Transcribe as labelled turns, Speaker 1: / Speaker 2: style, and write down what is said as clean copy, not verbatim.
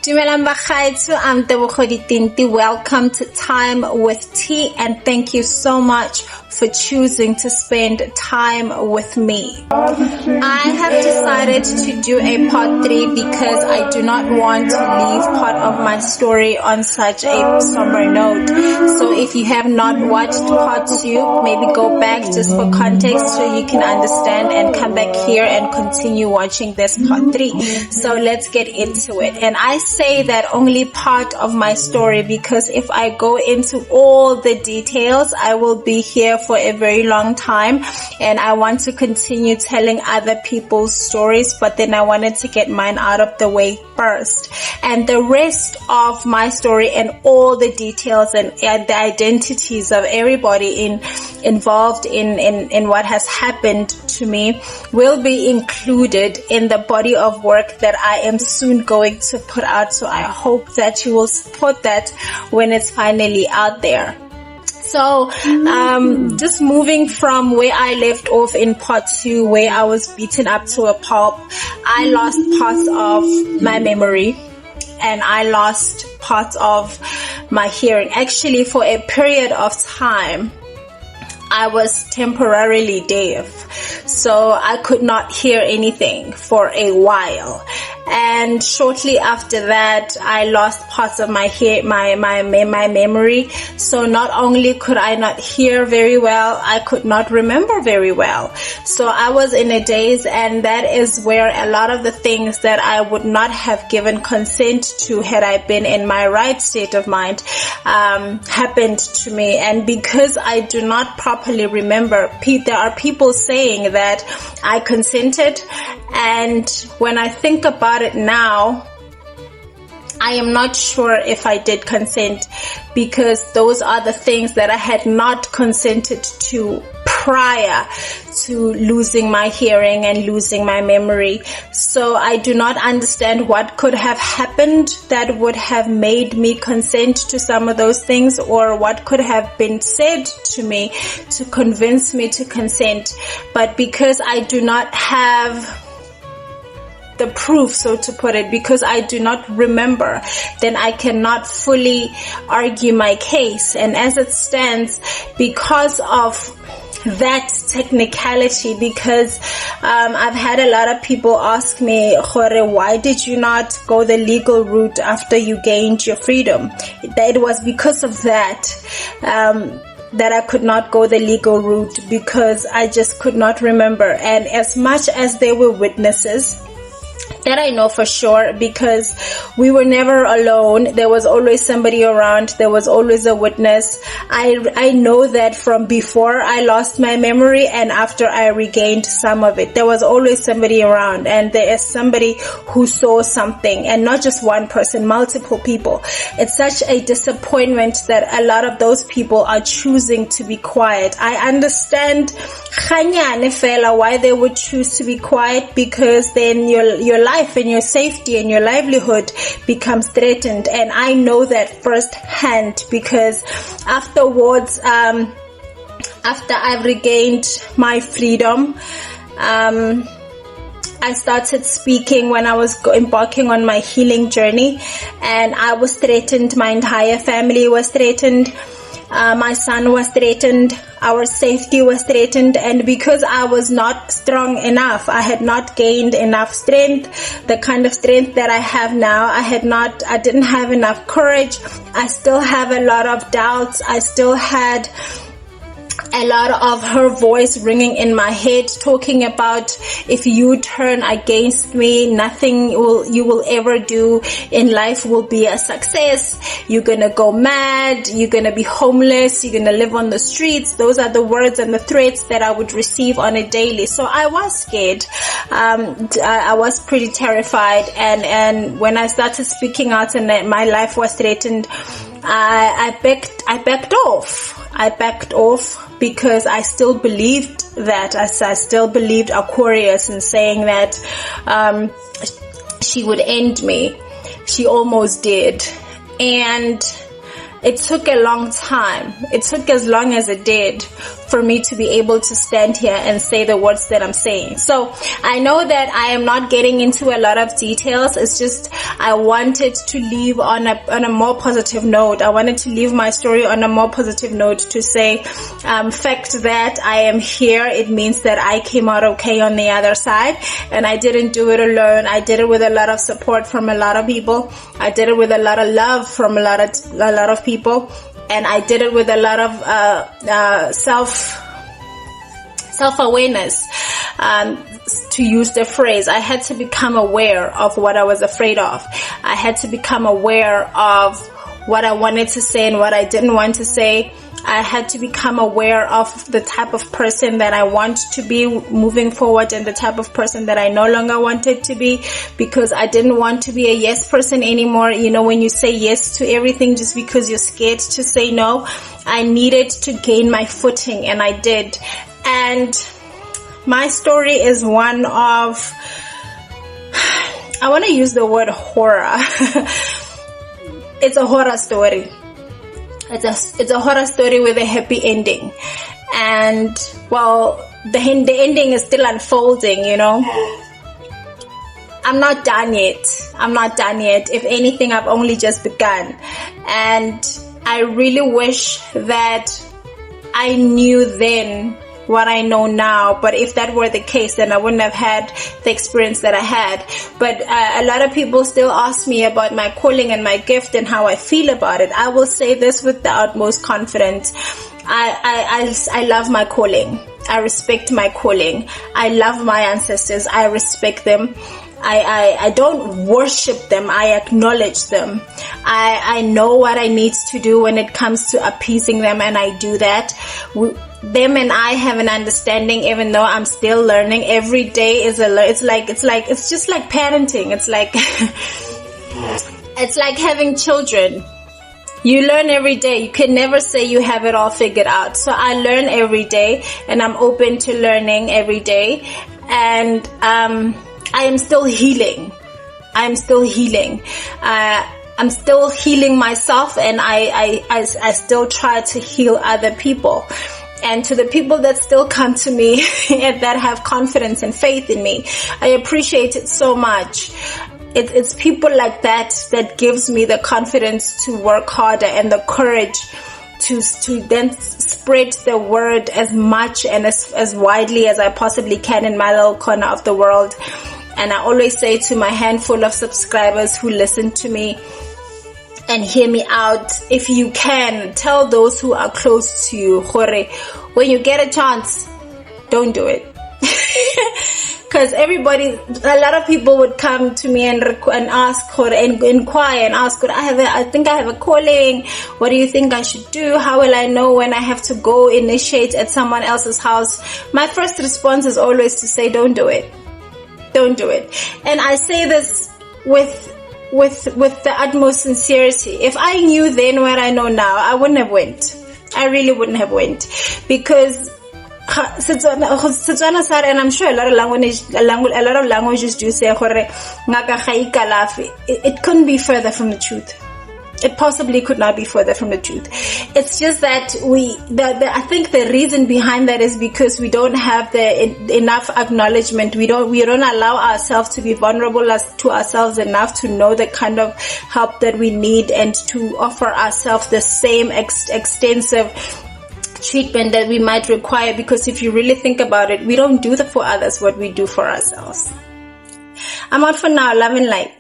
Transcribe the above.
Speaker 1: Dumelang bakhaitso, I'm Tebogo Ditinti. Welcome to Time with T, and thank you so much for choosing to spend time with me. I have decided to do a part 3 because I do not want to leave part of my story on such a somber note. So if you have not watched part 2, maybe go back just for context so you can understand and come back here and continue watching this part 3. So let's get into it. And I say that only part of my story because if I go into all the details, I will be here for a very long time, and I want to continue telling other people's stories, but then I wanted to get mine out of the way first. And the rest of my story and all the details and the identities of everybody involved in what has happened to me will be included in the body of work that I am soon going to put out. So I hope that you will support that when it's finally out there. So, just moving from where I left off in part 2, where I was beaten up to a pulp, I lost parts of my memory and I lost parts of my hearing. Actually, for a period of time, I was temporarily deaf, so I could not hear anything for a while. And shortly after that, I lost parts of my memory. So not only could I not hear very well, I could not remember very well. So I was in a daze, and that is where a lot of the things that I would not have given consent to had I been in my right state of mind happened to me. And because I do not properly remember, there are people saying that I consented, and when I think about it now, I am not sure if I did consent, because those are the things that I had not consented to prior to losing my hearing and losing my memory. So I do not understand what could have happened that would have made me consent to some of those things, or what could have been said to me to convince me to consent. But because I do not have the proof, so to put it, because I do not remember, then I cannot fully argue my case. And as it stands, because of that technicality, because I've had a lot of people ask me, Khore, why did you not go the legal route after you gained your freedom? It was because of that I could not go the legal route, because I just could not remember. And as much as there were witnesses, that I know for sure, because we were never alone. There was always somebody around. There was always a witness. I know that from before I lost my memory and after I regained some of it, there was always somebody around, and there is somebody who saw something, and not just one person, multiple people. It's such a disappointment that a lot of those people are choosing to be quiet. I understand why they would choose to be quiet, because then your life and your safety and your livelihood becomes threatened. And I know that firsthand, because afterwards, after I've regained my freedom, I started speaking when I was embarking on my healing journey, and I was threatened. My entire family was threatened. My son was threatened. Our safety was threatened. And because I was not strong enough, I had not gained enough strength, the kind of strength that I have now, I didn't have enough courage. I still have a lot of doubts. I still had a lot of her voice ringing in my head, talking about, if you turn against me, nothing you will ever do in life will be a success. You're gonna go mad. You're gonna be homeless. You're gonna live on the streets. Those are the words and the threats that I would receive on a daily. So I was scared. I was pretty terrified. And when I started speaking out and my life was threatened, I backed off. I backed off because I still believed that. I still believed Aquarius in saying that she would end me. She almost did. And it took a long time. It took as long as it did for me to be able to stand here and say the words that I'm saying. So I know that I am not getting into a lot of details. It's just I wanted to leave on a more positive note. I wanted to leave my story on a more positive note to say, fact that I am here, it means that I came out okay on the other side, and I didn't do it alone. I did it with a lot of support from a lot of people. I did it with a lot of love from a lot of people, and I did it with a lot of self-awareness. To use the phrase, I had to become aware of what I was afraid of. I had to become aware of what I wanted to say and what I didn't want to say. I had to become aware of the type of person that I want to be moving forward and the type of person that I no longer wanted to be, because I didn't want to be a yes person anymore. You know, when you say yes to everything just because you're scared to say no, I needed to gain my footing, and I did. And my story is one of, I want to use the word horror. It's a horror story. It's a horror story with a happy ending. And, well, the ending is still unfolding, you know. I'm not done yet. If anything, I've only just begun. And I really wish that I knew then what I know now, but if that were the case, then I wouldn't have had the experience that I had. But a lot of people still ask me about my calling and my gift and how I feel about it. I will say this with the utmost confidence. I love my calling. I respect my calling. I love my ancestors. I respect them. I don't worship them. I acknowledge them. I know what I need to do when it comes to appeasing them, and I do that. Them and I have an understanding, even though I'm still learning. Every day is it's just like parenting. It's like it's like having children. You learn every day. You can never say you have it all figured out. So I learn every day, and I'm open to learning every day. And I am still healing. I'm still healing. I'm still healing myself, and I still try to heal other people. And to the people that still come to me and that have confidence and faith in me, I appreciate it so much. It's people like that gives me the confidence to work harder and the courage to then spread the word as much and as widely as I possibly can in my little corner of the world. And I always say to my handful of subscribers who listen to me and hear me out, if you can, tell those who are close to you, when you get a chance, don't do it. Because a lot of people would come to me and ask, and inquire and ask, I think I have a calling. What do you think I should do? How will I know when I have to go initiate at someone else's house? My first response is always to say, don't do it. Don't do it. And I say this with the utmost sincerity. If I knew then what I know now, I wouldn't have went. I really wouldn't have went, because Setswana sare, and I'm sure a lot of languages do say it couldn't be further from the truth. It possibly could not be further from the truth. It's just that I think the reason behind that is because we don't have enough acknowledgement. We don't allow ourselves to be vulnerable to ourselves enough to know the kind of help that we need and to offer ourselves the same extensive treatment that we might require. Because if you really think about it, we don't do for others what we do for ourselves. I'm out for now. Love and light.